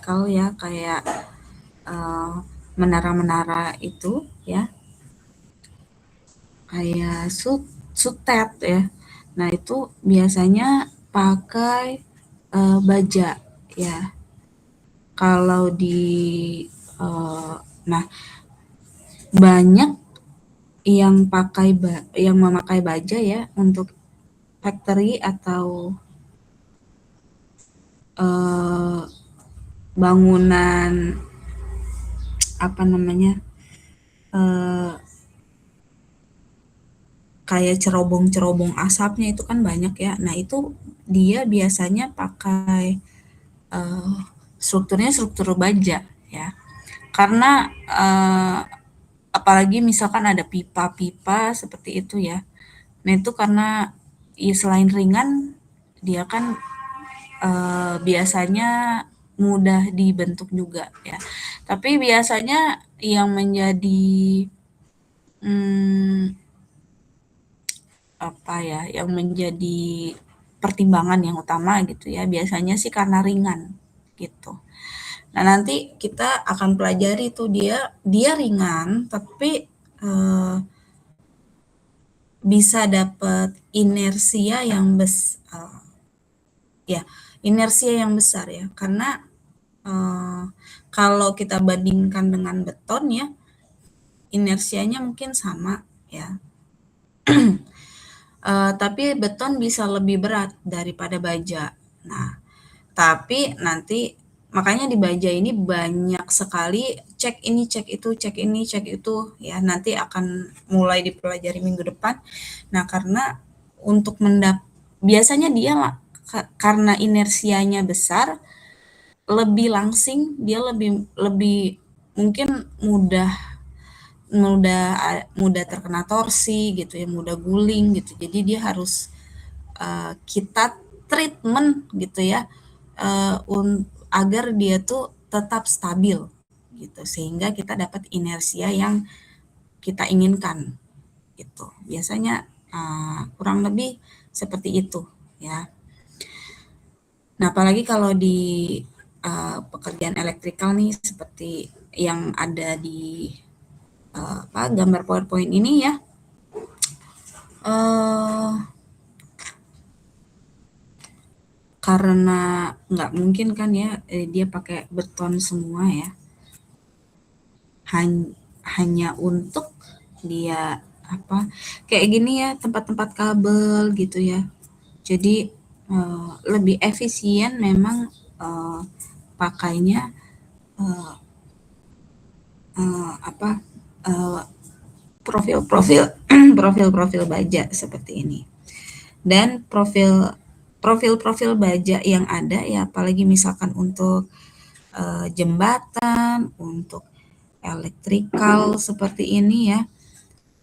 elektrikal ya, kayak menara-menara itu ya, kayak sutet ya. Nah itu biasanya pakai baja ya. Kalau di nah banyak yang memakai baja ya untuk factory atau bangunan apa namanya kayak cerobong-cerobong asapnya itu kan banyak ya. Nah itu dia biasanya pakai strukturnya struktur baja ya. Karena apalagi misalkan ada pipa-pipa seperti itu ya. Nah itu karena ya selain ringan dia kan biasanya mudah dibentuk juga ya. Tapi biasanya yang menjadi apa ya, yang menjadi pertimbangan yang utama gitu ya, biasanya sih karena ringan gitu. Nah nanti kita akan pelajari tuh dia ringan tapi bisa dapat inersia yang ya inersia yang besar ya, karena kalau kita bandingkan dengan beton ya, inersianya mungkin sama ya. Tapi beton bisa lebih berat daripada baja. Nah, tapi nanti makanya di baja ini banyak sekali cek ini, cek itu, cek ini, cek itu ya. Nanti akan mulai dipelajari minggu depan. Nah, karena untuk biasanya dia karena inersianya besar, lebih langsing, dia lebih lebih mungkin mudah mudah mudah terkena torsi gitu ya, mudah guling gitu. Jadi dia harus kita treatment gitu ya, agar dia tuh tetap stabil gitu, sehingga kita dapat inersia yang kita inginkan gitu. Biasanya kurang lebih seperti itu ya. Nah, apalagi kalau di pekerjaan elektrikal nih seperti yang ada di gambar PowerPoint ini ya. Karena nggak mungkin kan ya dia pakai beton semua ya. Hanya untuk dia kayak gini ya, tempat-tempat kabel gitu ya. Jadi lebih efisien memang pakainya profil-profil profil-profil baja seperti ini. Dan profil-profil baja yang ada ya, apalagi misalkan untuk jembatan, untuk elektrikal seperti ini ya.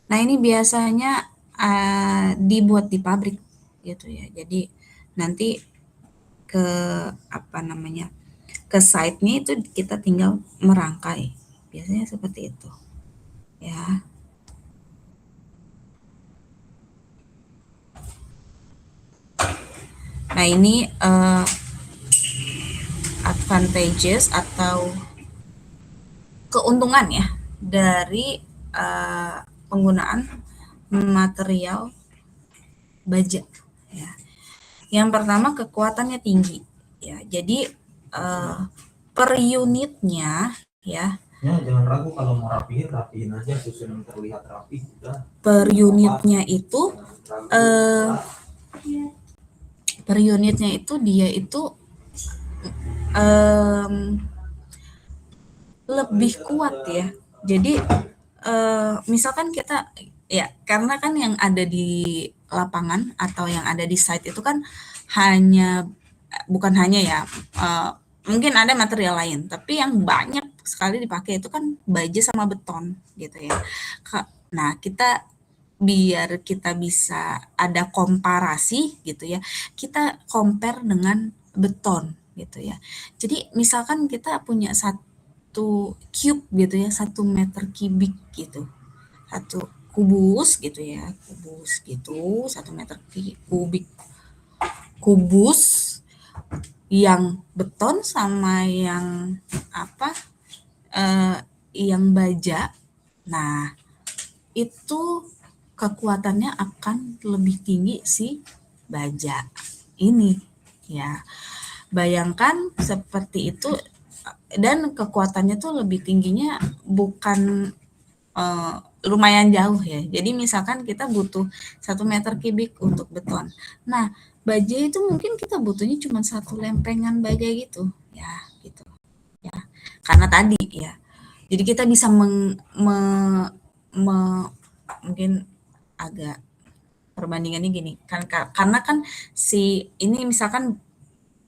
Nah ini biasanya dibuat di pabrik gitu ya. Jadi nanti ke ke site-nya itu kita tinggal merangkai. Biasanya seperti itu ya. Nah ini advantages atau keuntungan ya dari penggunaan material baja ya. Yang pertama kekuatannya tinggi ya. Jadi per unitnya ya. Ya, jangan ragu kalau mau rapihin aja, susun yang terlihat rapi sudah. Per unitnya itu dia itu lebih kuat ya. Jadi misalkan kita ya, karena kan yang ada di lapangan atau yang ada di site itu kan bukan hanya ya, mungkin ada material lain, tapi yang banyak sekali dipakai itu kan baja sama beton gitu ya. Nah, biar kita bisa ada komparasi gitu ya, kita compare dengan beton gitu ya. Jadi misalkan kita punya satu cube gitu ya, 1 meter kubik gitu, satu kubus gitu ya, kubus gitu, 1 meter kubik kubus yang beton sama yang apa, yang baja, nah itu kekuatannya akan lebih tinggi si baja ini ya. Bayangkan seperti itu, dan kekuatannya tuh lebih tingginya bukan lumayan jauh ya. Jadi misalkan kita butuh 1 meter kubik untuk beton. Nah, baja itu mungkin kita butuhnya cuma 1 lempengan baja gitu ya, gitu ya. Karena tadi ya. Jadi kita bisa mungkin agak perbandingannya gini, kan karena kan si ini misalkan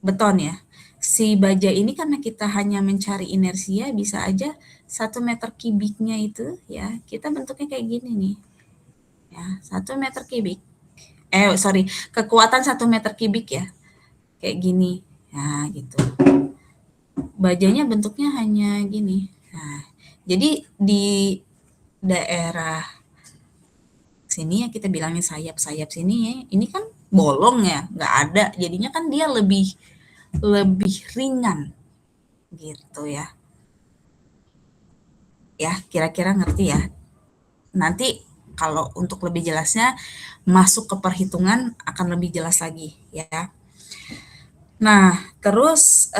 beton ya. Si baja ini karena kita hanya mencari inersia, bisa aja 1 meter kubiknya itu ya, kita bentuknya kayak gini nih. Ya, 1 meter kubik. Sorry, kekuatan 1 meter kubik ya. Kayak gini. Nah, gitu. Bajanya bentuknya hanya gini. Nah, jadi di daerah sini ya kita bilangnya sayap-sayap sini ya, ini kan bolong ya, nggak ada. Jadinya kan dia lebih lebih ringan gitu ya. Ya, kira-kira ngerti ya. Nanti kalau untuk lebih jelasnya masuk ke perhitungan akan lebih jelas lagi ya. Nah, terus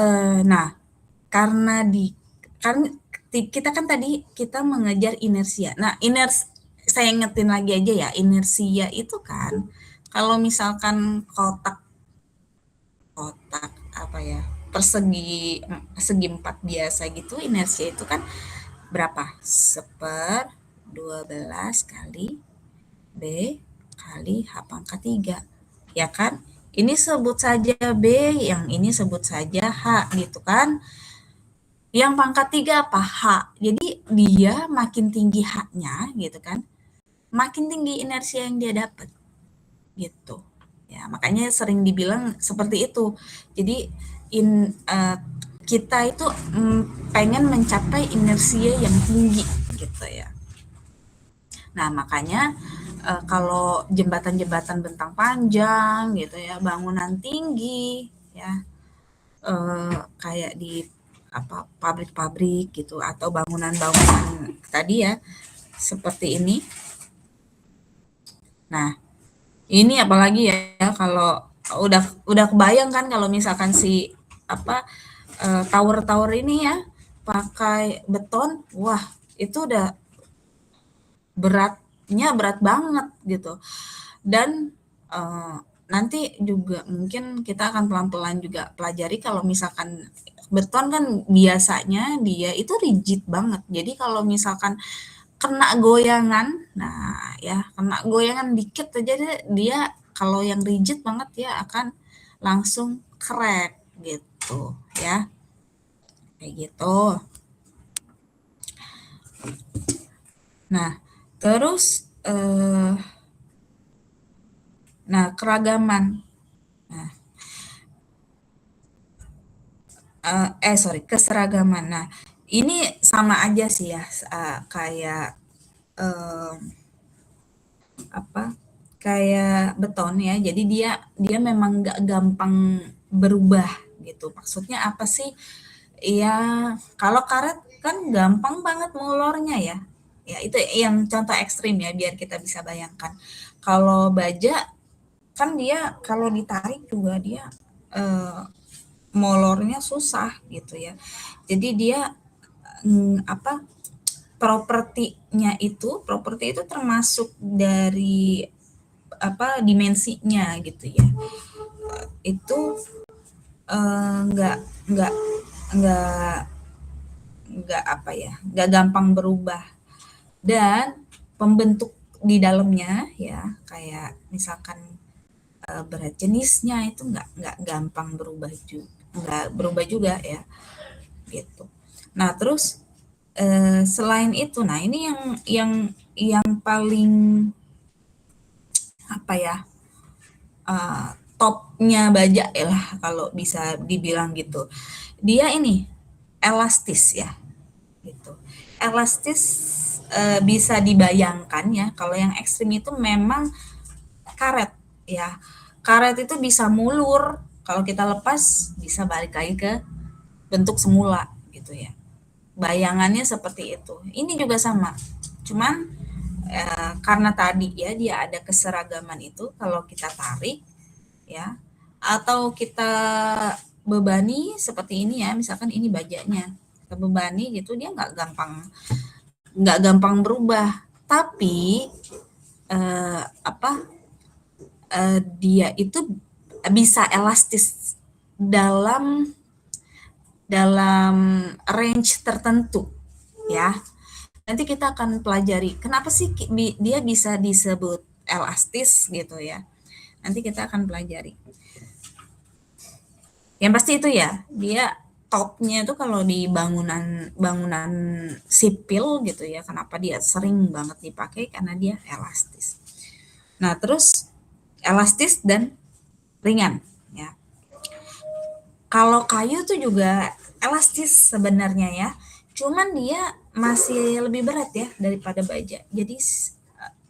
nah karena kan kita kan tadi kita mengejar inersia. Nah, saya ingetin lagi aja ya, inersia itu kan kalau misalkan kotak kotak apa ya, persegi segi empat biasa gitu, inersia itu kan berapa? 1/12 kali B kali H pangkat 3. Ya kan? Ini sebut saja B, yang ini sebut saja H gitu kan. Yang pangkat 3 apa? H. Jadi dia makin tinggi H-nya gitu kan, makin tinggi inersia yang dia dapat gitu. Ya, makanya sering dibilang seperti itu. Jadi kita itu pengen mencapai inersia yang tinggi gitu ya. Nah, makanya kalau jembatan-jembatan bentang panjang gitu ya, bangunan tinggi ya, kayak di apa pabrik-pabrik gitu atau bangunan-bangunan tadi ya seperti ini. Nah, ini apalagi ya kalau udah kebayang kan kalau misalkan si apa tower-tower ini ya pakai beton, wah itu udah berat banget gitu. Dan nanti juga mungkin kita akan pelan-pelan juga pelajari kalau misalkan beton kan biasanya dia itu rigid banget. Jadi kalau misalkan kena goyangan, nah ya kena goyangan dikit aja dia kalau yang rigid banget dia akan langsung crack gitu ya. Kayak gitu. Nah, terus nah keragaman. Nah, sorry, keseragaman. Nah, ini sama aja sih ya, kayak apa? Kayak beton ya. Jadi dia memang nggak gampang berubah gitu. Maksudnya apa sih? Ya, kalau karet kan gampang banget ngulurnya ya. Ya, itu yang contoh ekstrim ya biar kita bisa bayangkan. Kalau baja kan dia kalau ditarik juga dia eh, molornya susah gitu ya. Jadi dia apa properti itu termasuk dari apa dimensinya gitu ya. Itu nggak nggak nggak nggak apa ya nggak gampang berubah, dan pembentuk di dalamnya ya kayak misalkan berat jenisnya itu nggak gampang berubah juga, nggak berubah juga ya gitu. Nah terus selain itu, nah ini yang paling apa ya topnya baja ya lah kalau bisa dibilang gitu. Dia ini elastis ya gitu. Elastis bisa dibayangkan ya kalau yang ekstrim itu memang karet ya. Karet itu bisa mulur Kalau kita lepas bisa balik lagi ke bentuk semula gitu ya. Bayangannya seperti itu. Ini juga sama. Cuman karena tadi ya dia ada keseragaman itu, kalau kita tarik ya atau kita bebani seperti ini ya, misalkan ini bajanya kita bebani gitu, dia nggak gampang berubah, tapi dia itu bisa elastis dalam range tertentu ya. Nanti kita akan pelajari kenapa sih dia bisa disebut elastis gitu ya. Nanti kita akan pelajari. Yang pasti itu ya, dia topnya itu kalau di bangunan sipil gitu ya, kenapa dia sering banget dipakai karena dia elastis. Nah, terus elastis dan ringan ya. Kalau kayu tuh juga elastis sebenarnya ya, cuman dia masih lebih berat ya daripada baja. Jadi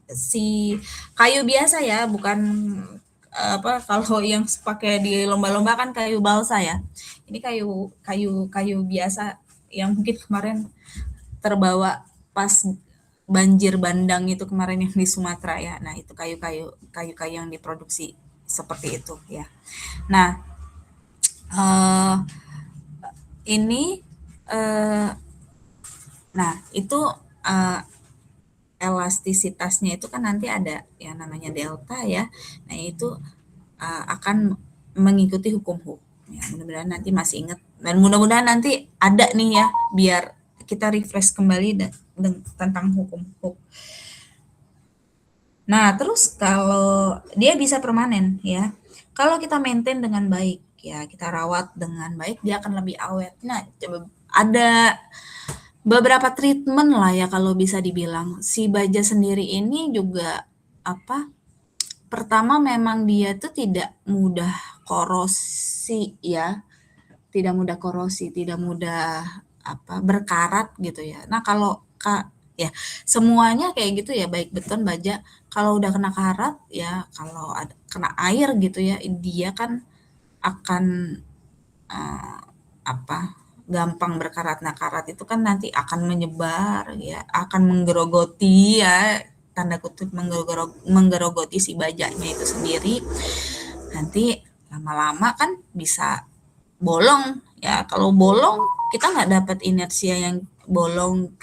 si kayu biasa ya, bukan kalau yang pakai di lomba-lomba kan kayu balsa ya. Ini kayu biasa yang mungkin kemarin terbawa pas banjir bandang itu kemarin yang di Sumatera ya. Nah, itu kayu-kayu yang diproduksi seperti itu ya. Nah, ini nah itu elastisitasnya itu kan nanti ada yang namanya delta ya. Nah, itu akan mengikuti hukum Hooke. Ya, mudah-mudahan nanti masih ingat dan mudah-mudahan nanti ada nih ya biar kita refresh kembali tentang hukum Hooke. Nah, terus kalau dia bisa permanen ya. Kalau kita maintain dengan baik ya, kita rawat dengan baik, dia akan lebih awet. Nah, ada beberapa treatment lah ya kalau bisa dibilang. Si baja sendiri ini juga pertama memang dia tuh tidak mudah korosi ya. Tidak mudah korosi, tidak mudah berkarat gitu ya. Nah, kalau ya semuanya kayak gitu ya, baik beton, baja, kalau udah kena karat ya, kalau ada kena air gitu ya, dia kan akan gampang berkarat. Nah, karat itu kan nanti akan menyebar ya, akan menggerogoti ya, tanda kutip menggerogoti si bajanya itu sendiri. Nanti lama-lama kan bisa bolong ya. Kalau bolong kita nggak dapat inersia yang bolong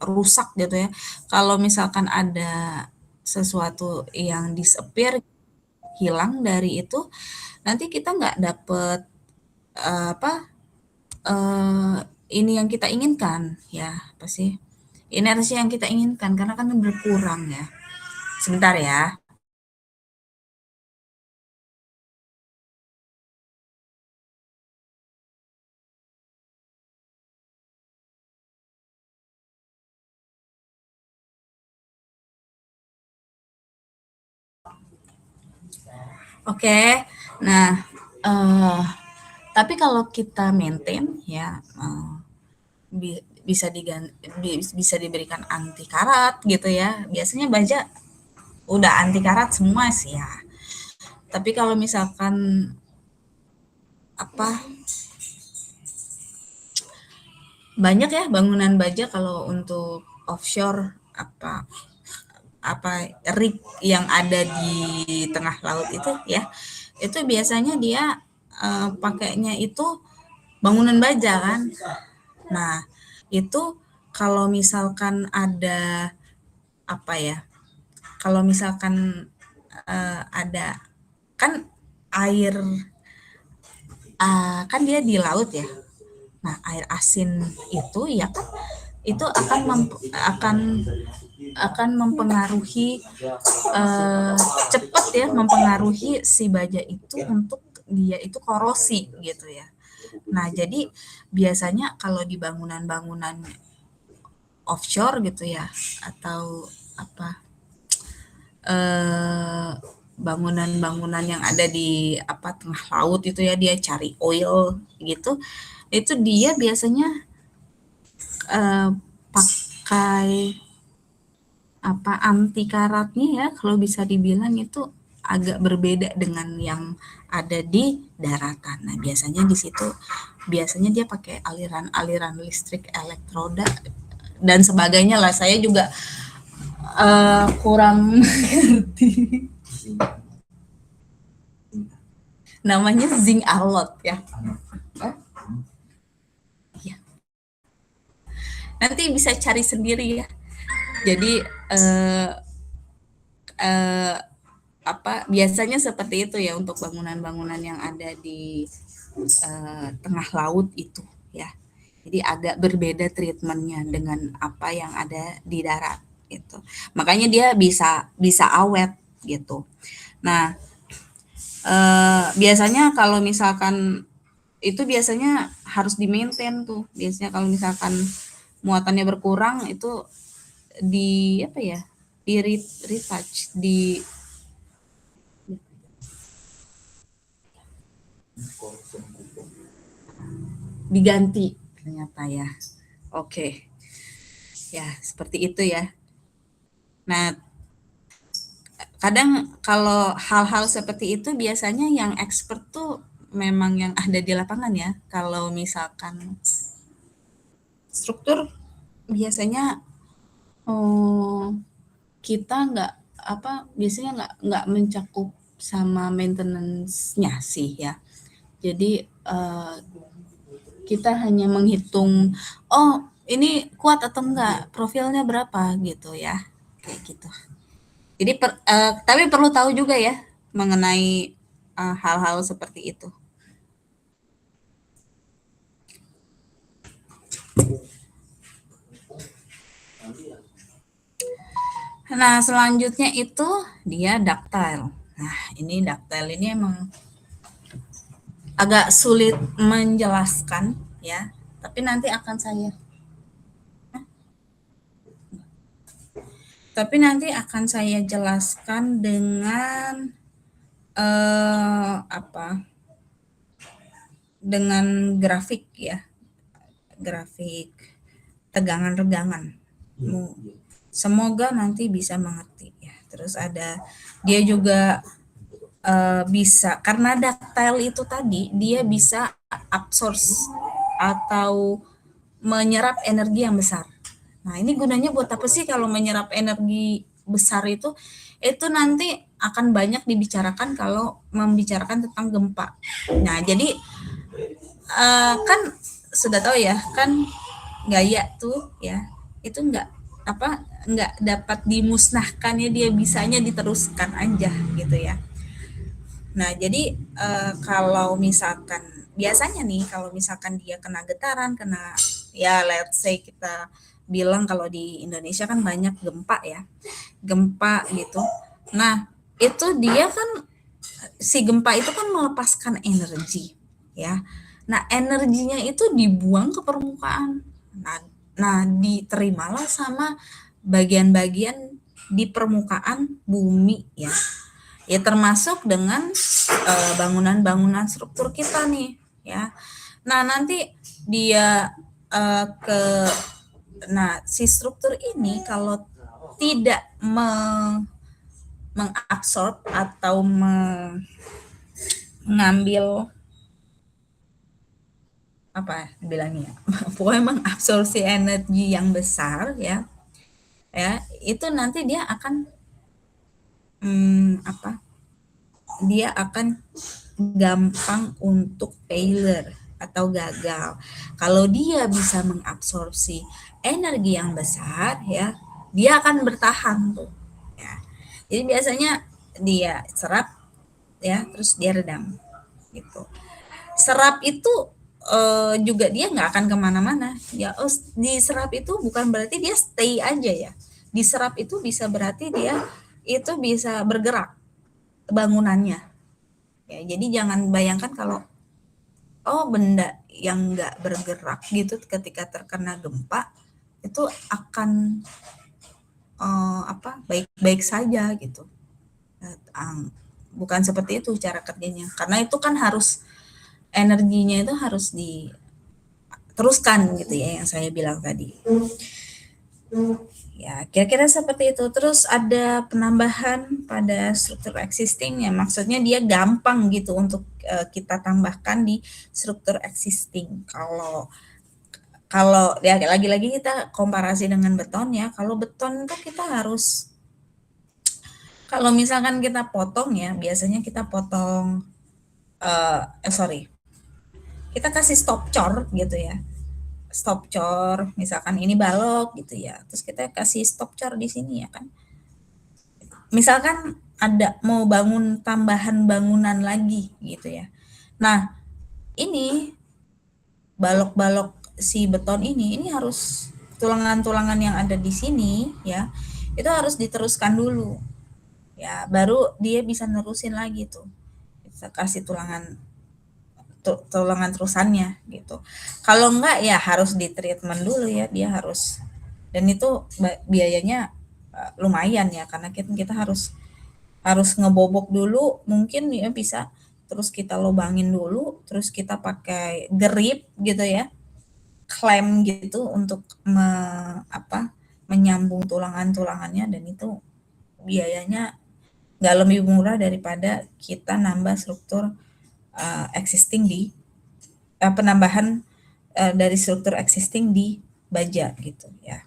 rusak gitu ya. Kalau misalkan ada sesuatu yang disappear, hilang dari itu, nanti kita nggak dapet ini yang kita inginkan ya, apa sih inersi yang kita inginkan, karena kan berkurang ya. Sebentar ya. Oke, nah tapi kalau kita maintain ya bisa diberikan anti karat gitu ya. Biasanya baja udah anti karat semua sih ya. Tapi kalau misalkan banyak ya bangunan baja kalau untuk offshore rig yang ada di tengah laut itu ya, itu biasanya dia pakainya itu bangunan baja kan. Nah, itu kalau misalkan ada kalau misalkan ada kan air kan dia di laut ya. Nah, air asin itu ya kan itu akan mempengaruhi cepat ya, mempengaruhi si baja itu untuk dia itu korosi gitu ya. Nah, jadi biasanya kalau di bangunan-bangunan offshore gitu ya, atau bangunan-bangunan yang ada di tengah laut itu ya, dia cari oil gitu, itu dia biasanya pakai anti karatnya ya, kalau bisa dibilang itu agak berbeda dengan yang ada di daratan. Nah, biasanya di situ biasanya dia pakai aliran-aliran listrik, elektroda dan sebagainya lah. Saya juga kurang ngerti. Namanya zinc alloy ya. Ya. Nanti bisa cari sendiri ya. Jadi biasanya seperti itu ya untuk bangunan-bangunan yang ada di tengah laut itu ya. Jadi agak berbeda treatmentnya dengan apa yang ada di darat gitu. Makanya dia bisa awet gitu. Nah, biasanya kalau misalkan itu biasanya harus di-maintain tuh. Biasanya kalau misalkan muatannya berkurang itu di apa ya? Di retouch, diganti ternyata ya. Oke. Ya, seperti itu ya. Nah, kadang kalau hal-hal seperti itu biasanya yang expert tuh memang yang ada di lapangan ya. Kalau misalkan struktur biasanya kita biasanya nggak mencakup sama maintenance-nya sih ya. Jadi kita hanya menghitung, oh ini kuat atau enggak, profilnya berapa gitu ya, kayak gitu. Jadi tapi perlu tahu juga ya mengenai hal-hal seperti itu. Nah, selanjutnya itu dia ductile. Nah, ini ductile ini emang agak sulit menjelaskan ya, tapi nanti akan saya jelaskan dengan dengan grafik ya, grafik tegangan-regangan. Semoga nanti bisa mengerti ya. Terus dia juga bisa, karena ductile itu tadi dia bisa absorb atau menyerap energi yang besar. Nah, ini gunanya buat apa sih kalau menyerap energi besar itu? Itu nanti akan banyak dibicarakan kalau membicarakan tentang gempa. Nah, jadi kan sudah tahu ya, kan gaya tuh ya, itu nggak dapat dimusnahkan ya, dia bisanya diteruskan aja gitu ya. Nah, jadi kalau misalkan biasanya nih, kalau misalkan dia kena getaran, ya let's say kita bilang kalau di Indonesia kan banyak gempa ya, gempa gitu. Nah, itu dia kan, si gempa itu kan melepaskan energi ya. Nah, energinya itu dibuang ke permukaan. Nah, diterimalah sama bagian-bagian di permukaan bumi ya. Ya termasuk dengan bangunan-bangunan struktur kita nih ya. Nah, nanti dia si struktur ini kalau tidak mengabsorb atau mengambil bilangnya, pokoknya mengabsorpsi energi yang besar ya, itu nanti dia akan dia akan gampang untuk failure atau gagal. Kalau dia bisa mengabsorpsi energi yang besar ya, dia akan bertahan tuh ya. Jadi biasanya dia serap ya, terus dia redam gitu. Serap itu juga dia nggak akan kemana-mana ya. Diserap itu bukan berarti dia stay aja ya. Diserap itu bisa berarti dia itu bisa bergerak bangunannya ya. Jadi jangan bayangkan kalau benda yang nggak bergerak gitu ketika terkena gempa itu akan baik-baik saja gitu. Bukan seperti itu cara kerjanya, karena itu kan harus energinya itu harus diteruskan gitu ya, yang saya bilang tadi. Ya, kira-kira seperti itu. Terus ada penambahan pada struktur existing ya, maksudnya dia gampang gitu untuk kita tambahkan di struktur existing. Kalau kalau ya lagi-lagi kita komparasi dengan beton ya, kalau beton itu kita harus kalau misalkan kita potong ya, biasanya kita potong sorry, kita kasih stop cor gitu ya. Stop cor, misalkan ini balok gitu ya. Terus kita kasih stop cor di sini ya kan. Misalkan ada mau bangun tambahan bangunan lagi gitu ya. Nah, ini balok-balok si beton ini harus tulangan-tulangan yang ada di sini ya, itu harus diteruskan dulu. Ya, baru dia bisa nerusin lagi tuh. Bisa kasih tulangan terusannya gitu. Kalau enggak ya harus di treatment dulu ya, dia harus dan itu biayanya lumayan ya karena kita harus harus ngebobok dulu mungkin ya bisa terus kita lubangin dulu terus kita pakai gerip gitu ya klem gitu untuk menyambung tulangan-tulangannya dan itu biayanya nggak lebih murah daripada kita nambah struktur existing di penambahan dari struktur existing di baja gitu ya.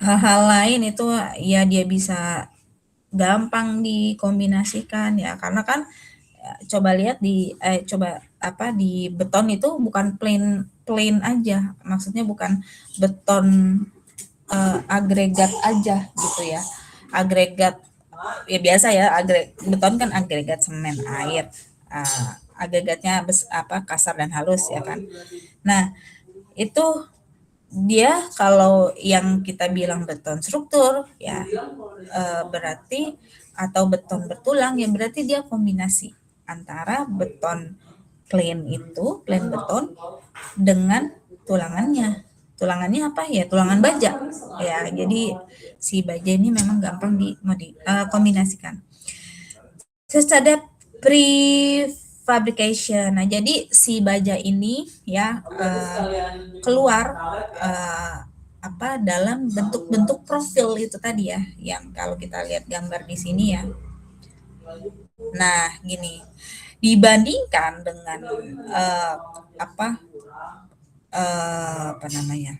Hal-hal lain itu ya dia bisa gampang dikombinasikan ya karena kan coba lihat coba di beton itu bukan plain plain aja maksudnya bukan beton agregat aja gitu ya agregat ya biasa ya beton kan agregat semen air agregatnya kasar dan halus ya kan. Nah itu dia kalau yang kita bilang beton struktur ya berarti atau beton bertulang ya berarti dia kombinasi antara beton plain beton dengan tulangannya. Tulangannya apa ya? Tulangan baja. Ya, jadi si baja ini memang gampang dikombinasikan. Terus ada prefabrication. Nah, jadi si baja ini ya keluar dalam bentuk-bentuk profil itu tadi ya, yang kalau kita lihat gambar di sini ya. Nah, gini, dibandingkan dengan apa namanya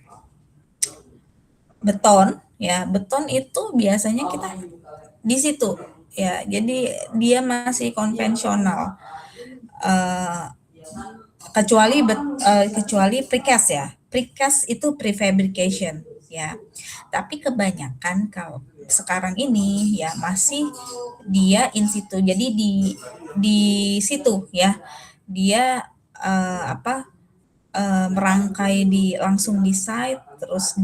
beton ya beton itu biasanya kita di situ ya jadi dia masih konvensional kecuali precast ya precast itu prefabrication ya tapi kebanyakan kalau sekarang ini ya masih dia in situ jadi di situ ya dia merangkai langsung di site terus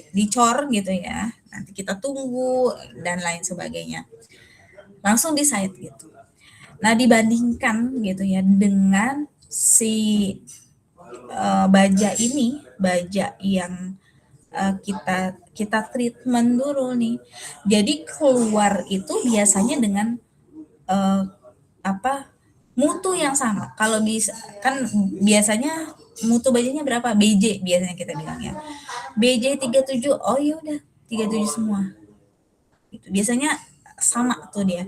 dicor gitu ya nanti kita tunggu dan lain sebagainya langsung di site gitu. Nah dibandingkan gitu ya dengan si baja yang kita treatment dulu nih jadi keluar itu biasanya dengan mutu yang sama. Kalau bisa kan biasanya mutu bajanya berapa? BJ biasanya kita bilang ya. BJ 37. Oh ya udah 37 semua. Gitu. Biasanya sama tuh dia.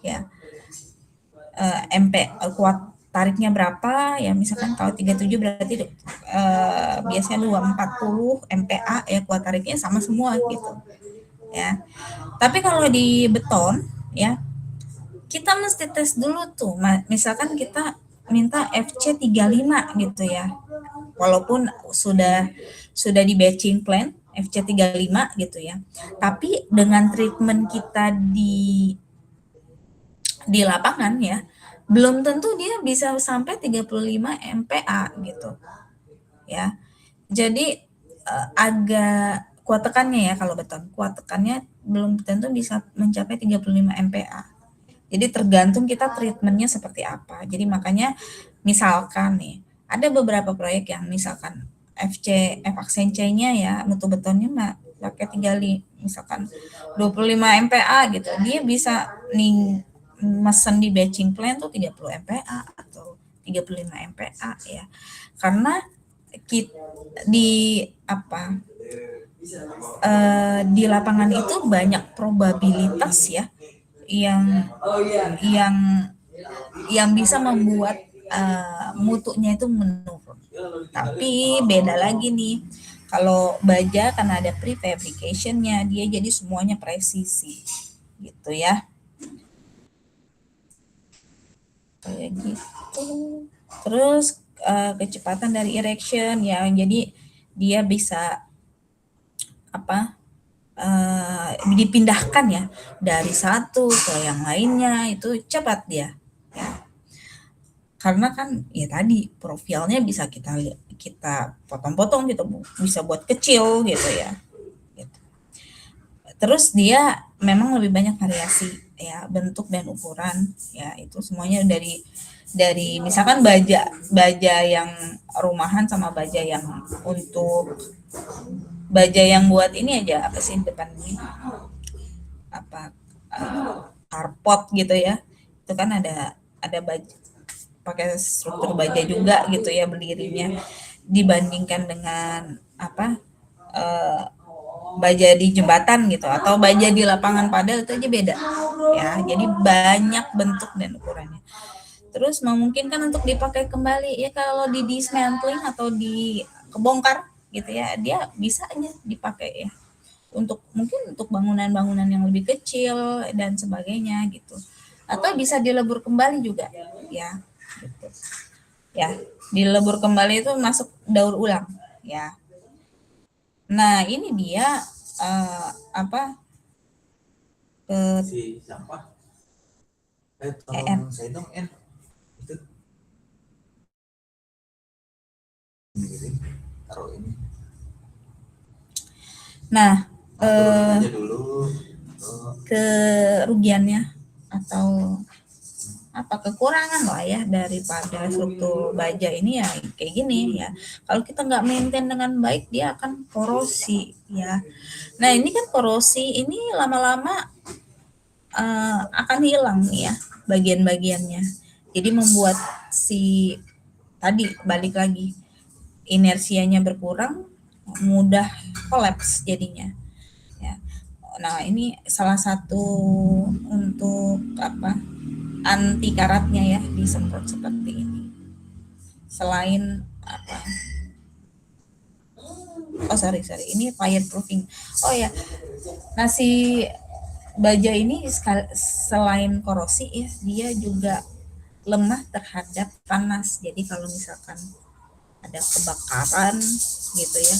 Ya. MP kuat tariknya berapa ya misalkan kalau 37 berarti biasanya 240 MPa ya kuat tariknya sama semua gitu ya tapi kalau di beton ya kita mesti tes dulu tuh. Misalkan kita minta FC 35 gitu ya. Walaupun sudah di batching plan FC 35 gitu ya. Tapi dengan treatment kita di lapangan ya, belum tentu dia bisa sampai 35 MPa gitu. Ya. Jadi agak kuat tekannya ya kalau beton. Kuat tekannya belum tentu bisa mencapai 35 MPa. Jadi tergantung kita treatmentnya seperti apa. Jadi makanya misalkan nih, ada beberapa proyek yang misalkan F-Accenture-nya ya, mutu betonnya pakai 35, misalkan 25 MPa gitu. Dia bisa nih mesen di batching plan tuh 30 MPa atau 35 MPa ya. Karena di apa di lapangan itu banyak probabilitas ya yang yang yang bisa membuat mutunya itu menurun. Tapi beda lagi nih, kalau baja karena ada prefabrication-nya, dia jadi semuanya presisi, gitu ya. Kayak gitu. Terus kecepatan dari erection ya, jadi dia bisa dipindahkan ya dari satu ke yang lainnya itu cepat dia. Ya. Karena kan ya tadi profilnya bisa kita potong-potong gitu, bisa buat kecil gitu ya. Gitu. Terus dia memang lebih banyak variasi ya bentuk dan ukuran ya, itu semuanya dari misalkan baja yang rumahan sama baja yang untuk baja yang buat ini aja apa sih depan ini apa carport gitu ya, itu kan ada baja pakai struktur baja juga gitu ya berdirinya, dibandingkan dengan baja di jembatan gitu atau baja di lapangan padel itu aja beda ya, jadi banyak bentuk dan ukurannya. Terus memungkinkan untuk dipakai kembali ya, kalau di dismantling atau dibongkar gitu ya, dia bisa aja dipakai ya untuk mungkin untuk bangunan-bangunan yang lebih kecil dan sebagainya gitu, atau bisa dilebur kembali juga ya gitu ya, dilebur kembali itu masuk daur ulang ya. Nah ini dia eh, apa Si siapa? EN. Tolong saya dong, itu taruh ini. Nah Aja dulu. kerugiannya atau kekurangan lah ya daripada struktur baja ini ya kayak gini ya, kalau kita nggak maintain dengan baik dia akan korosi ya. Nah ini kan korosi ini lama-lama akan hilang ya bagian-bagiannya, jadi membuat si tadi balik lagi inersianya berkurang, mudah kolaps jadinya ya. Nah ini salah satu untuk anti karatnya ya disemprot seperti ini. Selain ini fireproofing. Oh ya, nah si baja ini selain korosi ya, dia juga lemah terhadap panas. Jadi kalau misalkan ada kebakaran gitu ya,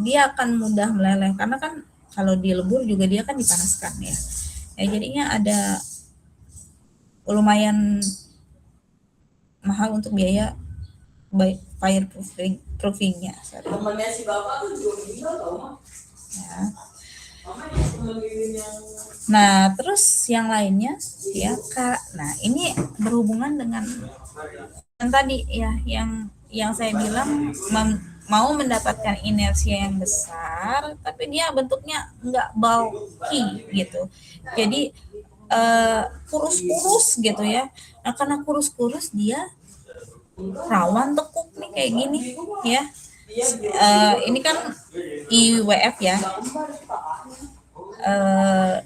dia akan mudah meleleh karena kan kalau dilebur juga dia kan dipanaskan ya. Ya jadinya ada lumayan mahal untuk biaya fireproofingnya. Temennya si bapak tuh juga meninggal tau mah. Ya. Nah terus yang lainnya ya kak, nah ini berhubungan dengan yang tadi ya, yang saya bilang mau mendapatkan inersia yang besar tapi dia bentuknya nggak bulky gitu, jadi kurus-kurus gitu ya. Nah karena kurus-kurus dia rawan tekuk nih kayak gini ya. Ini kan IWF ya,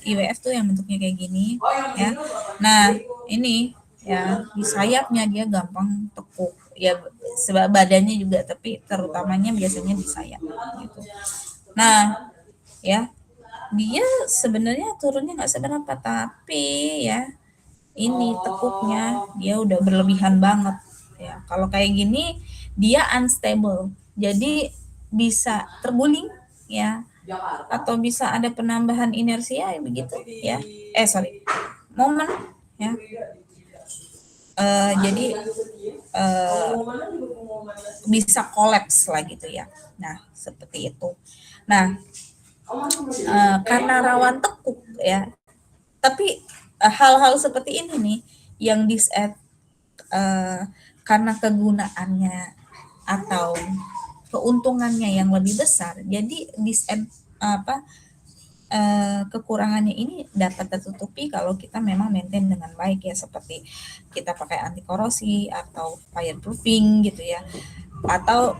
IWF tuh yang bentuknya kayak gini ya. Nah ini ya di sayapnya dia gampang tekuk ya, sebab badannya juga tapi terutamanya biasanya di sayap gitu. Nah ya dia sebenarnya turunnya nggak seberapa tapi ya ini tekuknya dia udah berlebihan banget ya. Kalau kayak gini dia unstable, jadi bisa terguling ya, atau bisa ada penambahan inersia ya begitu ya. Momen ya. Jadi bisa kolaps lah gitu ya. Nah seperti itu. Nah karena rawan tekuk ya, tapi hal-hal seperti ini nih yang karena kegunaannya atau keuntungannya yang lebih besar, jadi kekurangannya ini dapat tertutupi kalau kita memang maintain dengan baik ya, seperti kita pakai anti korosi atau fireproofing gitu ya. Atau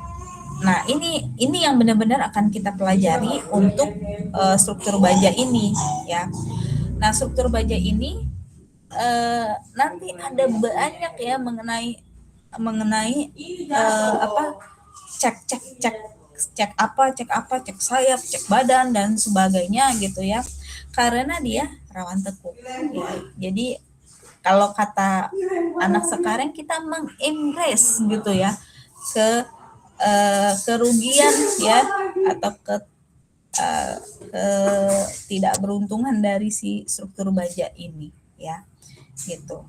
nah ini yang benar-benar akan kita pelajari untuk struktur baja ini ya. Nah, struktur baja ini nanti ada banyak ya mengenai apa cek apa, cek sayap, cek badan dan sebagainya gitu ya. Karena dia rawan tekuk ya. Jadi kalau kata anak sekarang kita mengembrace gitu ya ke kerugian ya atau ke tidak beruntungan dari si struktur baja ini ya gitu.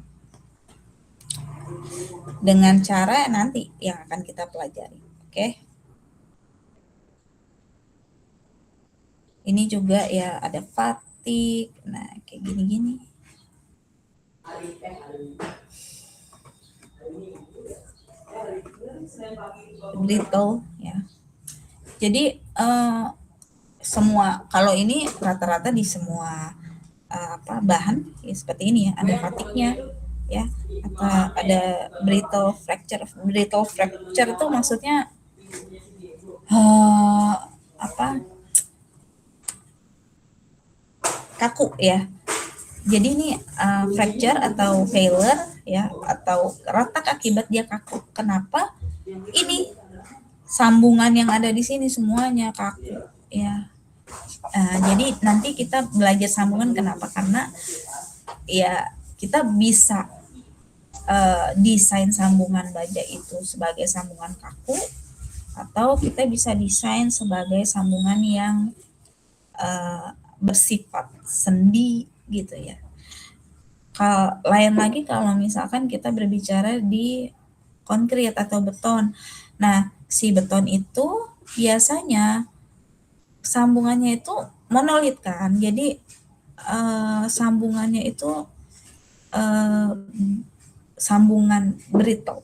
Dengan cara nanti yang akan kita pelajari. Oke. Ini juga ya ada fatigue. Nah, kayak gini-gini. Brittle ya. Jadi semua kalau ini rata-rata di semua bahan ya, seperti ini ya, ada fatigue-nya ya, atau ada brittle fracture. Brittle fracture itu maksudnya kaku ya. Jadi ini fracture atau failure ya, atau retak akibat dia kaku. Kenapa? Ini sambungan yang ada di sini semuanya kaku ya. Jadi nanti kita belajar sambungan kenapa? Karena ya kita bisa desain sambungan baja itu sebagai sambungan kaku, atau kita bisa desain sebagai sambungan yang bersifat sendi gitu ya. Lain lagi kalau misalkan kita berbicara di konkrit atau beton. Nah, si beton itu biasanya sambungannya itu monolit kan. Jadi sambungannya itu sambungan brittle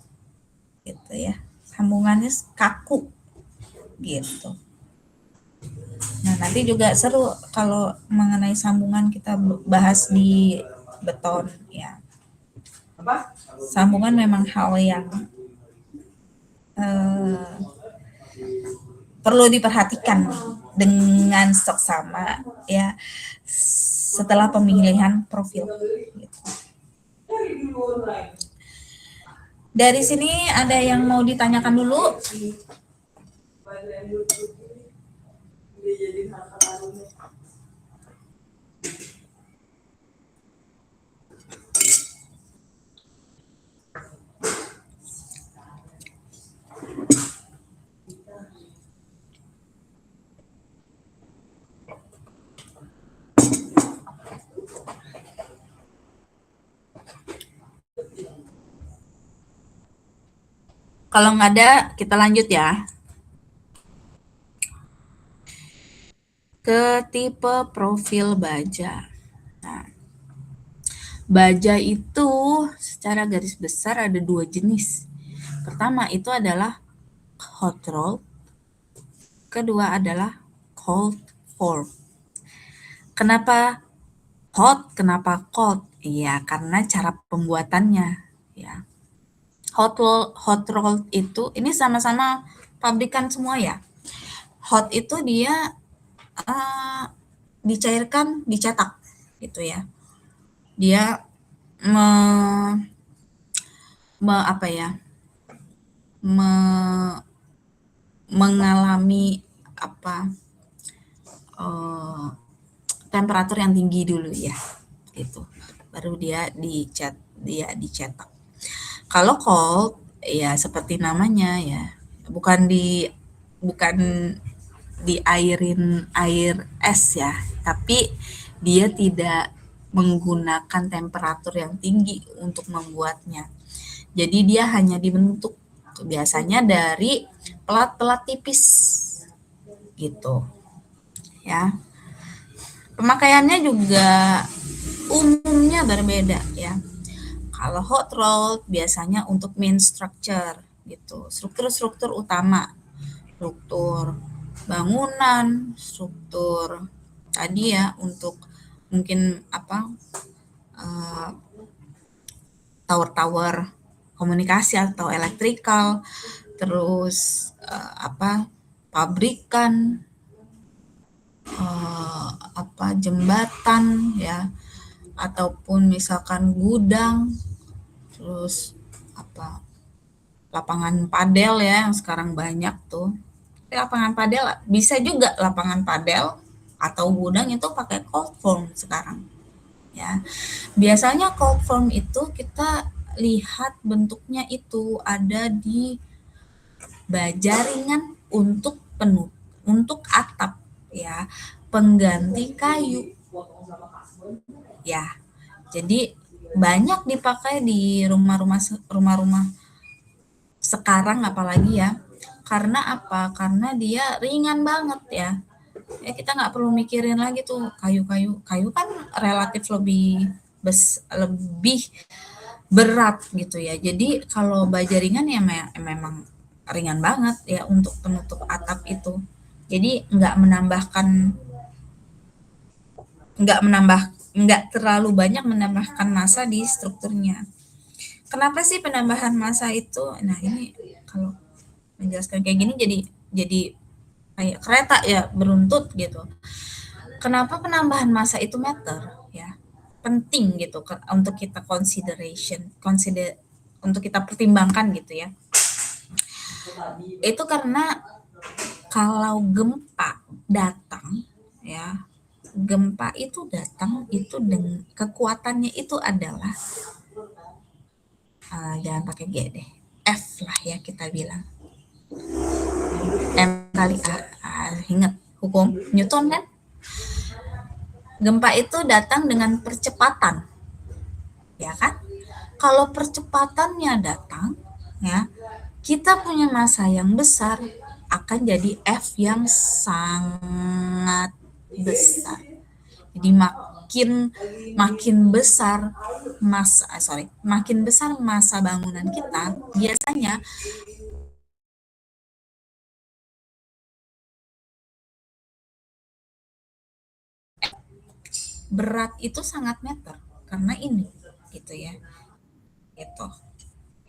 gitu ya. Sambungannya kaku gitu. Nah, nanti juga seru kalau mengenai sambungan kita bahas di beton ya. Sambungan memang hal yang perlu diperhatikan dengan seksama ya setelah pemilihan profil gitu. Dari sini ada yang mau ditanyakan dulu? Kalau nggak ada, kita lanjut ya. Ke tipe profil baja. Nah, baja itu secara garis besar ada 2 jenis. Pertama itu adalah hot roll. Kedua adalah cold form. Kenapa hot? Kenapa cold? Iya, karena cara pembuatannya ya. Hot roll itu ini sama-sama pabrikan semua ya. Hot itu dia dicairkan, dicetak gitu ya. Dia mengalami temperatur yang tinggi dulu ya, gitu. Baru dia dicetak. Kalau cold ya seperti namanya ya, bukan diairin air es ya, tapi dia tidak menggunakan temperatur yang tinggi untuk membuatnya. Jadi dia hanya dibentuk biasanya dari pelat-pelat tipis gitu ya. Pemakaiannya juga umumnya berbeda ya. Kalau hot roll biasanya untuk main structure gitu, struktur utama, struktur bangunan, struktur tadi ya untuk mungkin apa tower-tower komunikasi atau elektrikal, terus apa pabrikan, apa jembatan ya, ataupun misalkan gudang, terus apa lapangan padel ya yang sekarang banyak tuh. Tapi lapangan padel bisa juga lapangan padel atau gudang itu pakai cold form sekarang ya. Biasanya cold form itu kita lihat bentuknya itu ada di baja ringan untuk untuk atap ya, pengganti kayu ya. Jadi banyak dipakai di rumah-rumah sekarang apalagi ya. Karena apa? Karena dia ringan banget ya. Ya kita nggak perlu mikirin lagi tuh kayu-kayu. Kayu kan relatif lebih berat gitu ya. Jadi kalau baja ringan ya memang ringan banget ya untuk penutup atap itu. Jadi nggak terlalu banyak menambahkan massa di strukturnya. Kenapa sih penambahan massa itu? Nah ini kalau menjelaskan kayak gini jadi kayak kereta ya beruntut gitu. Kenapa penambahan massa itu matter ya? Penting gitu untuk kita untuk kita pertimbangkan gitu ya. Itu karena kalau gempa datang ya, gempa itu datang itu dengan kekuatannya itu adalah jangan pakai G deh, F lah ya kita bilang. M kali ingat hukum Newton kan? Gempa itu datang dengan percepatan, ya kan? Kalau percepatannya datang, ya kita punya massa yang besar akan jadi F yang sangat besar. Jadi makin besar makin besar massa bangunan kita, biasanya berat itu sangat meter karena ini gitu ya. Gitu.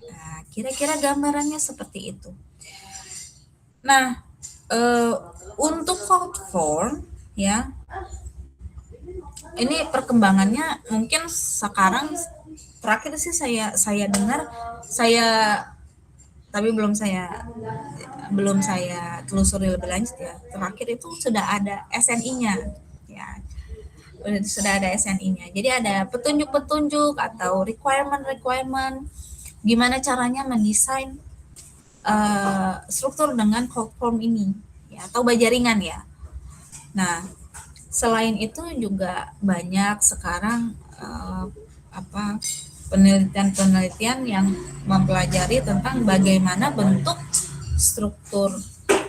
Nah, kira-kira gambarannya seperti itu. Nah, untuk cold form ya, ini perkembangannya mungkin sekarang terakhir sih saya dengar tapi belum saya telusuri lebih lanjut ya. Terakhir itu sudah ada SNI-nya ya. Sudah ada SNI-nya. Jadi ada petunjuk-petunjuk atau requirement gimana caranya mendesain struktur dengan cold form ini ya atau baja ringan ya. Nah, selain itu juga banyak sekarang penelitian-penelitian yang mempelajari tentang bagaimana bentuk struktur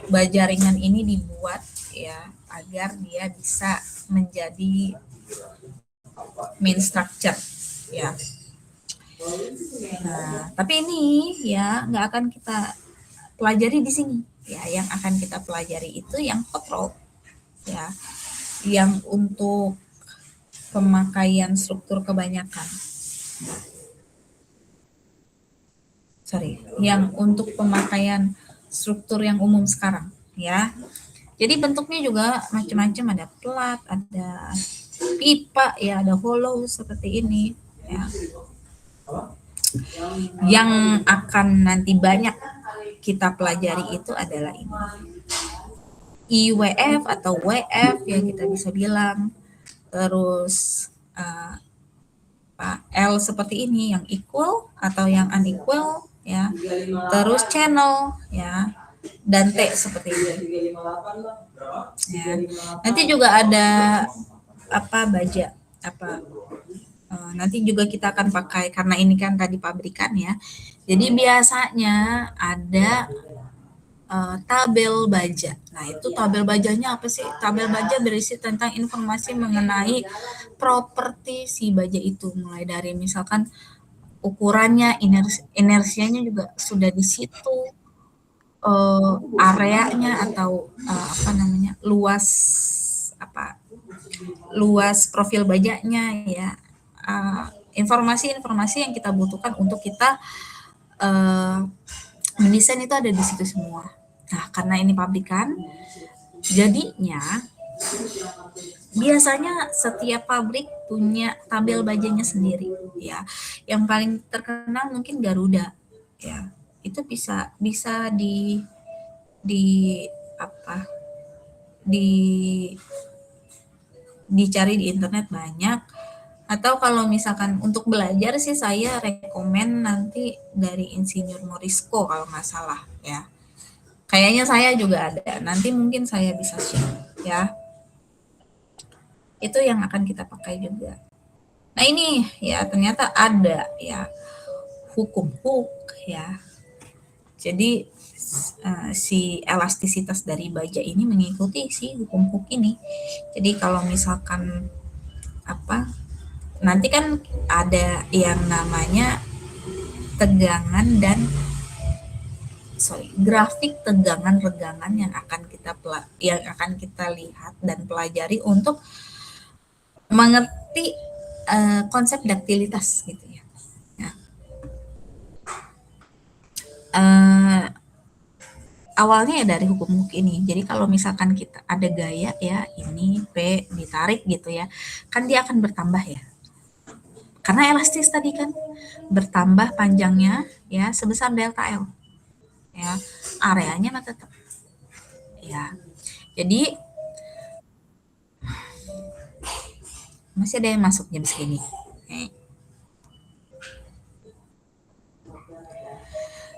baja ringan ini dibuat ya agar dia bisa menjadi main structure ya. Nah, tapi ini ya nggak akan kita pelajari di sini ya. Yang akan kita pelajari itu yang hot roll ya, yang untuk pemakaian struktur kebanyakan. Yang untuk pemakaian struktur yang umum sekarang ya. Jadi bentuknya juga macam-macam, ada plat, ada pipa ya, ada hollow seperti ini ya. Yang akan nanti banyak kita pelajari itu adalah ini. IWF atau WF ya kita bisa bilang. Terus L seperti ini yang equal atau yang unequal ya. Terus channel ya. Dan T seperti ini. Ya. Nanti juga ada baja nanti juga kita akan pakai karena ini kan tadi pabrikan ya. Jadi biasanya ada tabel baja. Nah, itu tabel bajanya apa sih? Tabel baja berisi tentang informasi mengenai properti si baja itu, mulai dari misalkan ukurannya, inersianya juga sudah di situ, areanya atau luas luas profil bajanya ya. Informasi-informasi yang kita butuhkan untuk kita mendesain itu ada di situ semua. Nah, karena ini pabrikan, jadinya biasanya setiap pabrik punya tabel bajanya sendiri ya. Yang paling terkenal mungkin Garuda ya. Itu bisa di apa? Dicari di internet banyak, atau kalau misalkan untuk belajar sih saya rekomen nanti dari Insinyur Morisco kalau nggak salah ya. Kayaknya saya juga ada. Nanti mungkin saya bisa share ya. Itu yang akan kita pakai juga. Nah ini ya ternyata ada ya hukum Hooke ya. Jadi si elastisitas dari baja ini mengikuti si hukum Hooke ini. Jadi kalau misalkan nanti kan ada yang namanya grafik tegangan regangan yang akan kita lihat dan pelajari untuk mengerti konsep daktilitas gitu ya. Awalnya ya dari hukum Hooke ini. Jadi kalau misalkan kita ada gaya ya, ini P ditarik gitu ya, kan dia akan bertambah ya. Karena elastis tadi kan, bertambah panjangnya ya sebesar delta L. Ya, areanya mah tetap. Ya. Jadi masih ada yang masuk jam segini.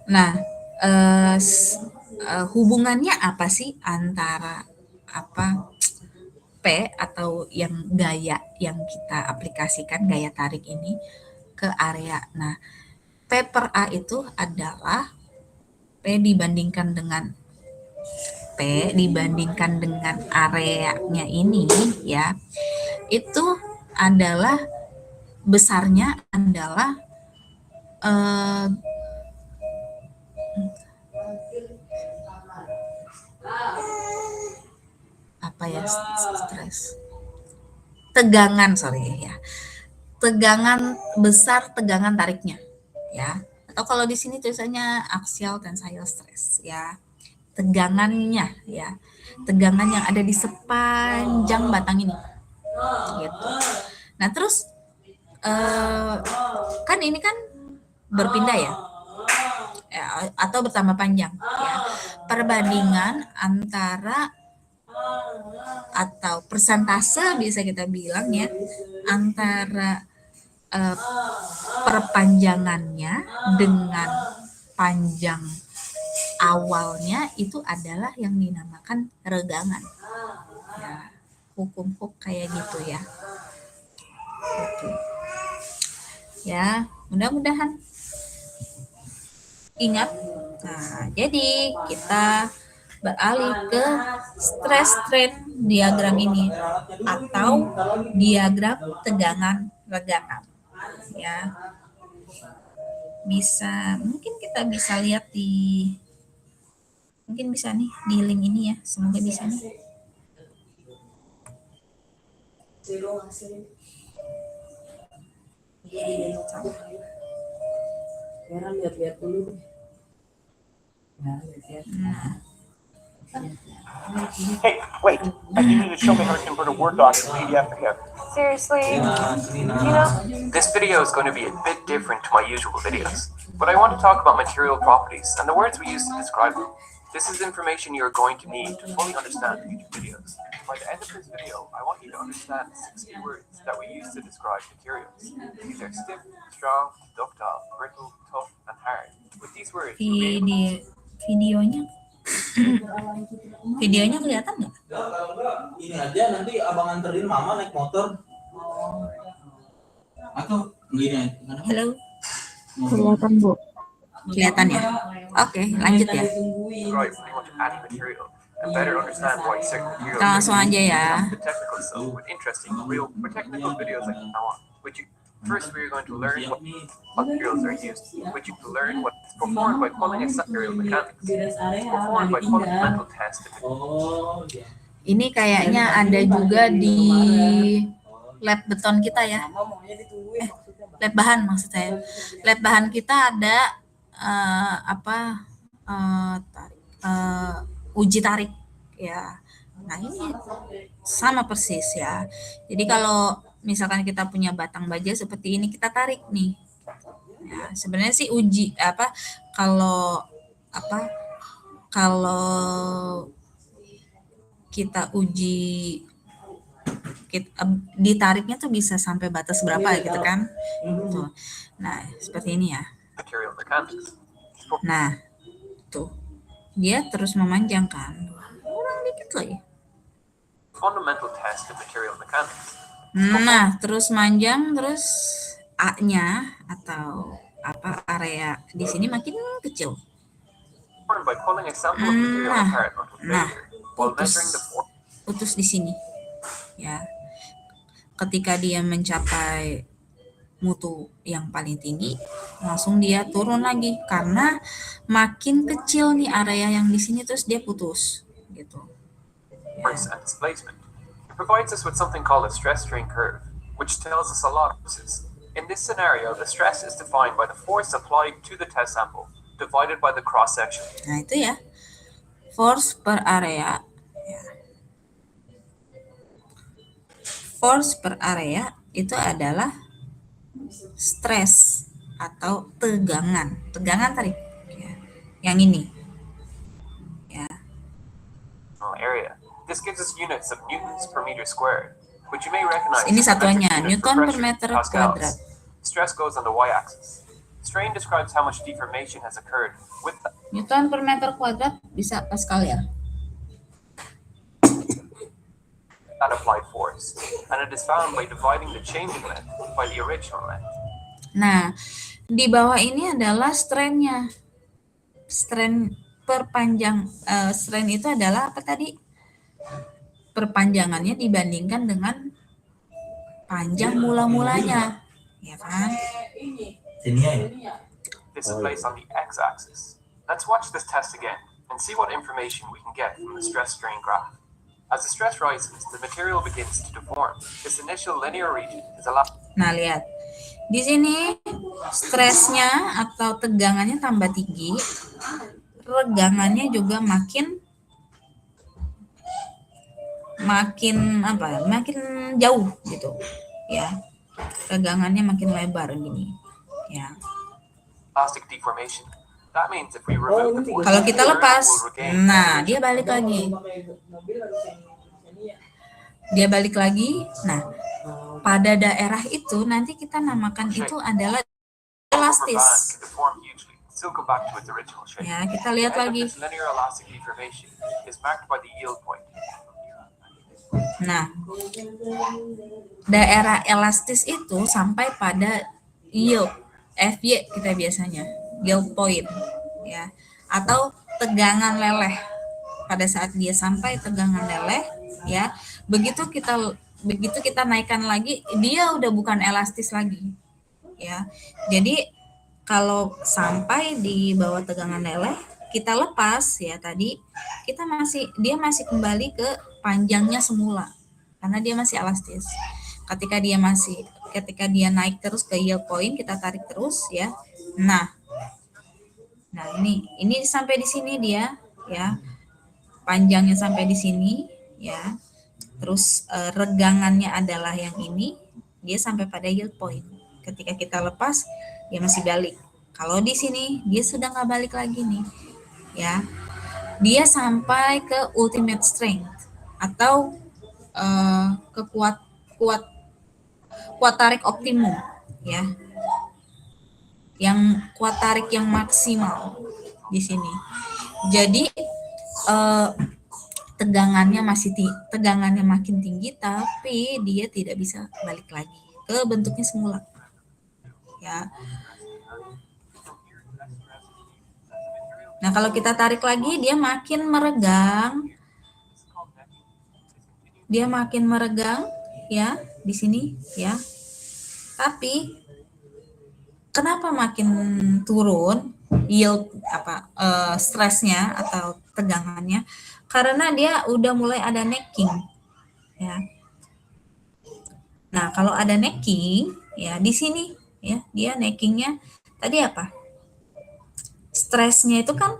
Nah, hubungannya apa sih antara P atau yang gaya yang kita aplikasikan, gaya tarik ini ke area. Nah, P per A itu adalah P dibandingkan dengan areanya ini ya, itu adalah besarnya adalah tegangan besar tegangan tariknya ya, atau kalau di sini tulisannya axial tensile stress ya, tegangannya ya, tegangan yang ada di sepanjang batang ini gitu. Nah terus kan ini kan berpindah ya, atau bertambah panjang ya, perbandingan antara atau persentase bisa kita bilang ya antara perpanjangannya dengan panjang awalnya itu adalah yang dinamakan regangan ya, hukum Hooke kayak gitu ya. Oke. Ya, mudah-mudahan ingat. Nah, jadi kita beralih ke stress strain diagram ini atau diagram tegangan regangan ya. Mungkin kita bisa lihat di link ini ya, semoga bisa nih. Lihat-lihat dulu. Hey, wait! I need you to show me how to convert a Word doc to PDF for here. Seriously? This video is going to be a bit different to my usual videos, but I want to talk about material properties and the words we use to describe them. This is information you're going to need to fully understand future videos. By the end of this video, I want you to understand 6 key words that we use to describe materials. These are stiff, strong, ductile, brittle, tough, and hard. With these words, Videonya kelihatan nggak? Ini aja nanti abang anterin mama naik motor. Atau gini? Halo. Kelihatan, Bu. Kelihatan ya? Oke, lanjut ya. Kita langsung aja ya. First, we're going to learn what materials are used, which you can learn what's performed by pulling a material mechanics. It's performed by fundamental tests. Ini kayaknya ada juga di lab beton kita ya. Lab bahan maksud saya. Lab bahan kita ada uji tarik ya. Nah ini sama persis ya. Jadi kalau misalkan kita punya batang baja seperti ini kita tarik nih. Ya, sebenarnya sih uji kalau kita uji ditariknya tuh bisa sampai batas berapa gitu kan. Tuh. Nah, seperti ini ya. Material mechanics. Nah, tuh. Dia terus memanjang kan. Kurang dikit lagi. Fundamental test of material mechanics. Nah, terus manjang terus A-nya atau area di sini makin kecil. By pulling a sample of material apart until failure, while measuring the force. Putus di sini. Ya. Ketika dia mencapai mutu yang paling tinggi, langsung dia turun lagi karena makin kecil nih area yang di sini terus dia putus gitu. Force and displacement. It provides us with something called a stress strain curve, which tells us a lot of forces. In this scenario, the stress is defined by the force applied to the test sample divided by the cross section. Nah, itu ya. Force per area. Ya. Force per area itu adalah stres atau tegangan. Tegangan tarik. Ya. Yang ini. Ya. Area. This gives us units of newtons per meter squared, which you may recognize. Ini satuannya, as units Newton per pressure, meter pascals. kuadrat. Stress goes on the y-axis. Strain describes how much deformation has occurred with Newton per meter kuadrat bisa Pascal ya. that applied force, and it is found by dividing the changing length by the original length. Nah, di bawah ini adalah strain-nya. Strain perpanjang, strain itu adalah apa tadi? Perpanjangannya dibandingkan dengan panjang mula-mulanya, ya kan? Sini ya. This is placed on the x-axis. Let's watch this test again and see what information we can get from the stress strain graph. As the stress rises, the material begins to deform. This initial linear region is allowed. Nah, lihat. Di sini stresnya atau tegangannya tambah tinggi, regangannya juga makin jauh gitu. Ya. Regangannya makin lebar gini. Ya. Elastic deformation. That means if we remove the force, Kalau kita lepas, we'll regain. nah dia balik lagi. Dia balik lagi. Nah, pada daerah itu nanti kita namakan itu adalah elastis. Could deform hugely, still go back to its original shape. Ya, kita lihat The end of lagi. this linear elastic deformation is marked by the yield point. Nah, daerah elastis itu sampai pada yield, FY kita biasanya, yield point, ya, atau tegangan leleh. Pada saat dia sampai tegangan leleh, ya, begitu kita naikkan lagi, dia udah bukan elastis lagi, ya. Jadi kalau sampai di bawah tegangan leleh, kita lepas ya tadi, dia masih kembali ke panjangnya semula karena dia masih elastis. Ketika dia naik terus ke yield point, kita tarik terus ya. Nah ini sampai di sini dia ya. Panjangnya sampai di sini ya. Terus regangannya adalah yang ini, dia sampai pada yield point. Ketika kita lepas, dia masih balik. Kalau di sini dia sudah nggak balik lagi nih. Ya. Dia sampai ke ultimate strength atau kuat tarik optimum ya. Yang kuat tarik yang maksimal di sini. Jadi tegangannya makin tinggi tapi dia tidak bisa balik lagi ke bentuknya semula. Ya. Nah, kalau kita tarik lagi dia makin meregang. Dia makin meregang ya di sini ya. Tapi kenapa makin turun yield stresnya atau tegangannya? karena dia udah mulai ada necking ya. Nah, kalau ada necking ya di sini ya, dia neckingnya tadi apa? Stresnya itu kan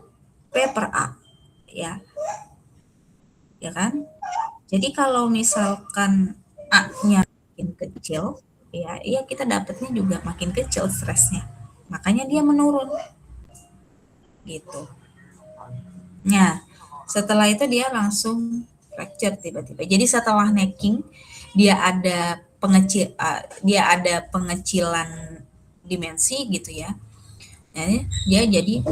P per A ya. Ya kan? Jadi kalau misalkan A-nya makin kecil, ya kita dapatnya juga makin kecil stresnya. Makanya dia menurun. Gitu. Nah, setelah itu dia langsung fracture tiba-tiba. Jadi setelah necking dia ada pengecilan dimensi gitu ya. Jadi dia jadi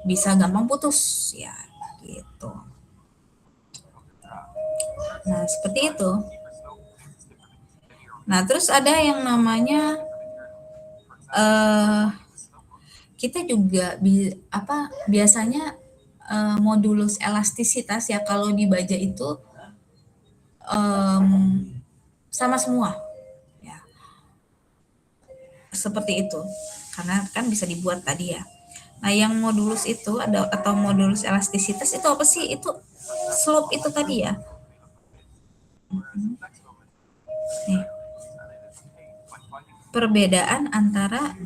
bisa gampang putus ya gitu. Nah, seperti itu. Nah, terus ada yang namanya kita juga biasanya modulus elastisitas ya kalau di baja itu sama semua ya. Seperti itu. Karena kan bisa dibuat tadi ya. Nah, yang modulus itu atau modulus elastisitas itu apa sih? Itu slope itu tadi ya. Nih. Perbedaan antara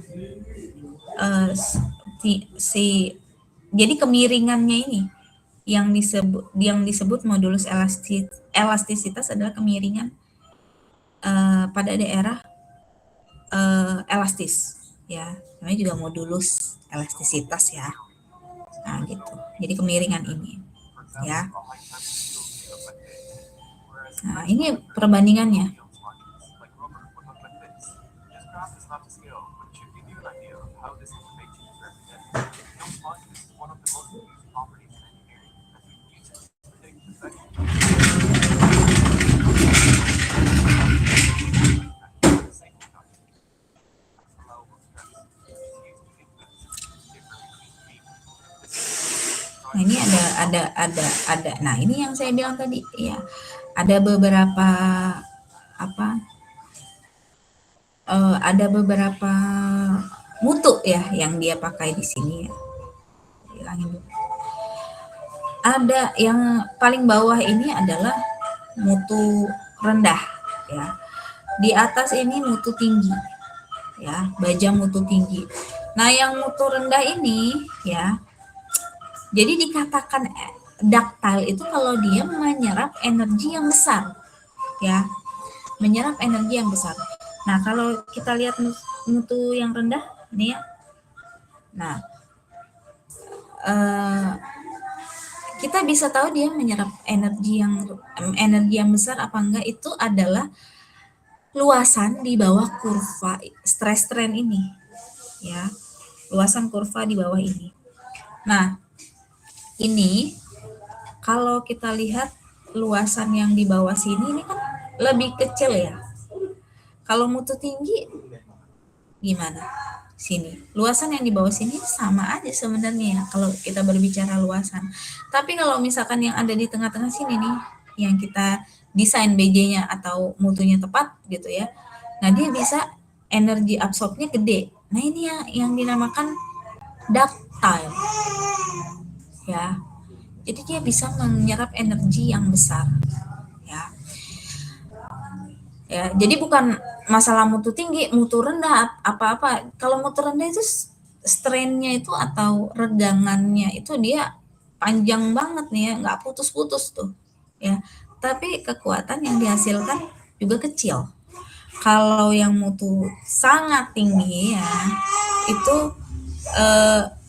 jadi kemiringannya ini yang disebut modulus elastisitas adalah kemiringan pada daerah elastis ya, namanya juga modulus elastisitas ya. Nah gitu, jadi kemiringan ini ya. Nah ini perbandingannya. Nah, ini ada. Nah, ini yang saya bilang tadi ya. Ada beberapa ada beberapa mutu ya yang dia pakai di sini ya. Bilangin dulu. Ada yang paling bawah ini adalah mutu rendah ya. Di atas ini mutu tinggi ya, baja mutu tinggi. Nah, yang mutu rendah ini ya, jadi dikatakan ductile itu kalau dia menyerap energi yang besar ya, menyerap energi yang besar. Nah, kalau kita lihat mutu yang rendah nih ya, nah kita bisa tahu dia menyerap energi yang besar apa enggak itu adalah luasan di bawah kurva stress strain ini ya, luasan kurva di bawah ini. Nah, ini kalau kita lihat luasan yang di bawah sini ini kan lebih kecil ya. Kalau mutu tinggi gimana? Sini. Luasan yang di bawah sini sama aja sebenarnya ya kalau kita berbicara luasan. Tapi kalau misalkan yang ada di tengah-tengah sini nih, yang kita desain BJ-nya atau mutunya tepat gitu ya. Nah, dia bisa energi absorbnya gede. Nah, ini yang dinamakan ductile. Ya. Jadi dia bisa menyerap energi yang besar. Ya. Ya, jadi bukan masalah mutu tinggi, mutu rendah apa-apa. Kalau mutu rendah itu strainnya itu atau regangannya itu dia panjang banget nih ya, nggak putus-putus tuh ya. Tapi kekuatan yang dihasilkan juga kecil. Kalau yang mutu sangat tinggi ya, itu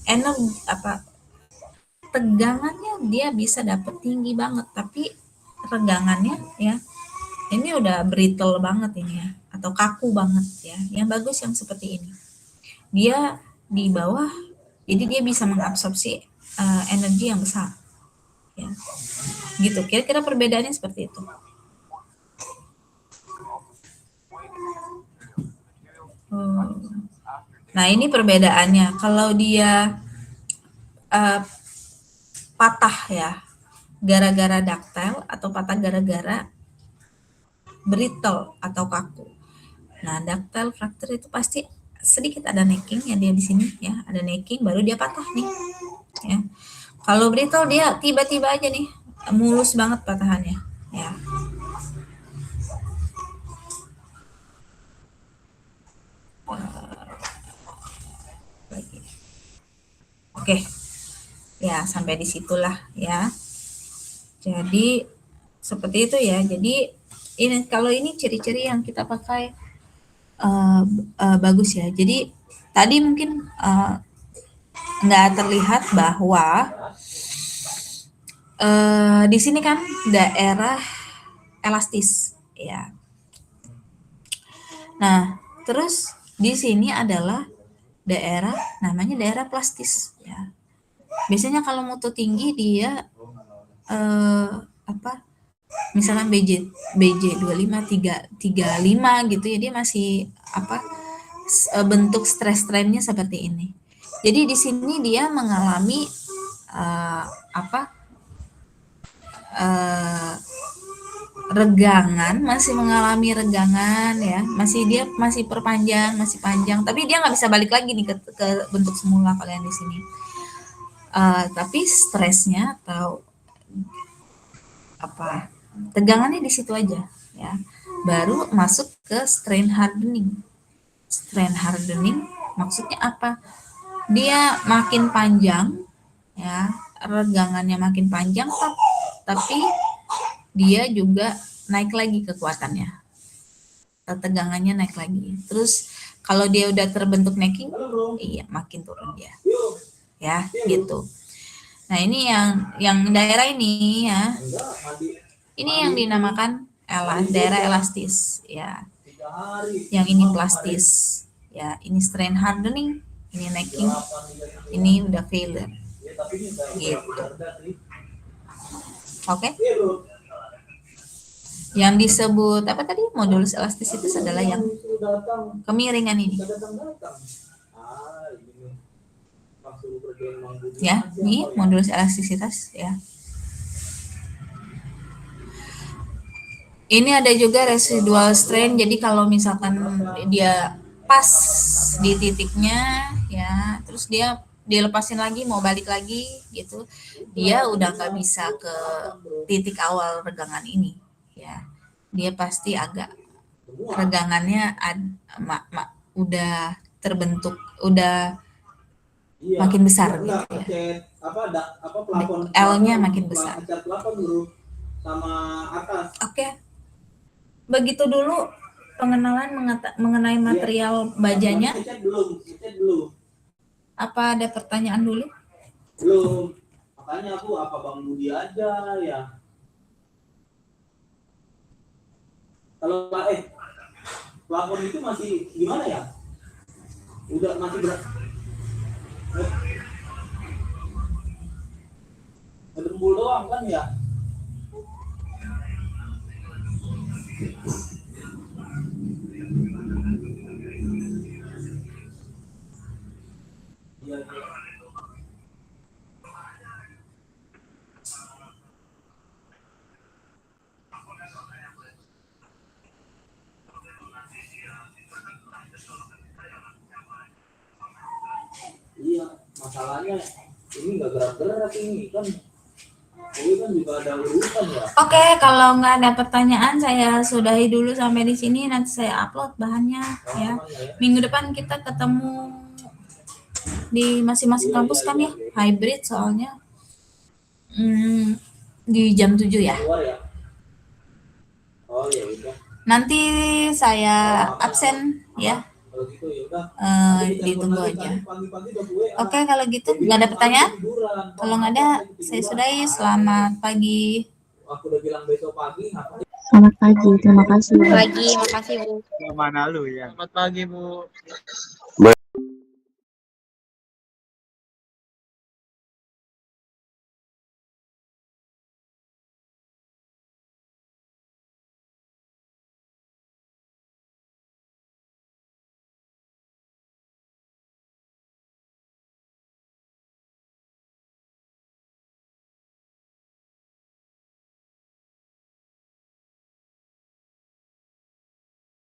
energi tegangannya dia bisa dapat tinggi banget, tapi regangannya ya ini udah brittle banget ini ya, atau kaku banget ya. Yang bagus yang seperti ini. Dia di bawah, jadi dia bisa mengabsorpsi energi yang besar. Ya. Gitu, kira-kira perbedaannya seperti itu. Nah, ini perbedaannya. Kalau dia patah ya, gara-gara ductile atau patah gara-gara brittle atau kaku. Nah, ductile fracture itu pasti sedikit ada necking ya dia di sini ya, ada necking baru dia patah nih. Ya. Kalau brittle dia tiba-tiba aja nih mulus banget patahannya, ya. Oke, ya sampai disitulah ya. Jadi seperti itu ya. Jadi ini kalau ini ciri-ciri yang kita pakai bagus ya. Jadi tadi mungkin nggak terlihat bahwa di sini kan daerah elastis ya. Nah, terus di sini adalah daerah namanya daerah plastis ya. Biasanya kalau mutu tinggi dia misalkan BJ 25 gitu ya, dia masih bentuk stress strainnya seperti ini. Jadi di sini dia mengalami regangan, masih mengalami regangan ya, masih perpanjang, masih panjang, tapi dia nggak bisa balik lagi nih ke bentuk semula kalau yang di sini. Tapi stresnya atau tegangannya di situ aja ya. Baru masuk ke strain hardening. Strain hardening maksudnya apa? Dia makin panjang ya, regangannya makin panjang, tapi dia juga naik lagi kekuatannya. Tegangannya naik lagi. Terus kalau dia udah terbentuk necking, iya makin turun dia. Ya, gitu. Nah, ini yang daerah ini ya. Ini yang dinamakan daerah elastis ya. Yang ini plastis ya. Ini strain hardening, ini necking, ini udah failure. Gitu. Oke. Yang disebut apa tadi? Modulus elastisitas adalah yang kemiringan ini. Ya, ini modulus elastisitas ya. Ini ada juga residual strain. Jadi kalau misalkan dia pas di titiknya ya, terus dia dilepasin lagi mau balik lagi gitu, dia udah nggak bisa ke titik awal regangan ini ya. Dia pasti agak regangannya udah terbentuk, udah makin besar gitu ya. L-nya makin besar. Oke. Begitu dulu pengenalan mengenai material bajanya. Apa ada pertanyaan dulu? Belum. Makanya aku apa Bang Budi aja ya. Kalau plafon itu masih gimana ya? Udah masih berat. Ngedembul doang kan ya? Iya. Iya, masalahnya ini nggak gerak-gerak ini kan. Ini kan juga ada urusan ya. Oke, kalau nggak ada pertanyaan saya sudahi dulu sampai di sini. Nanti saya upload bahannya ya. Minggu depan kita ketemu di masing-masing kampus kan ya, hybrid soalnya di jam 7 ya. Oh ya udah. Nanti saya absen ya. Ditunggu aja. Oke, kalau gitu nggak ada pertanyaan. Kalau nggak ada, saya sudahi. Selamat pagi. Aku udah bilang besok pagi. Selamat pagi, terima kasih. Pagi, makasih Bu. Mana lu ya? Selamat pagi Bu.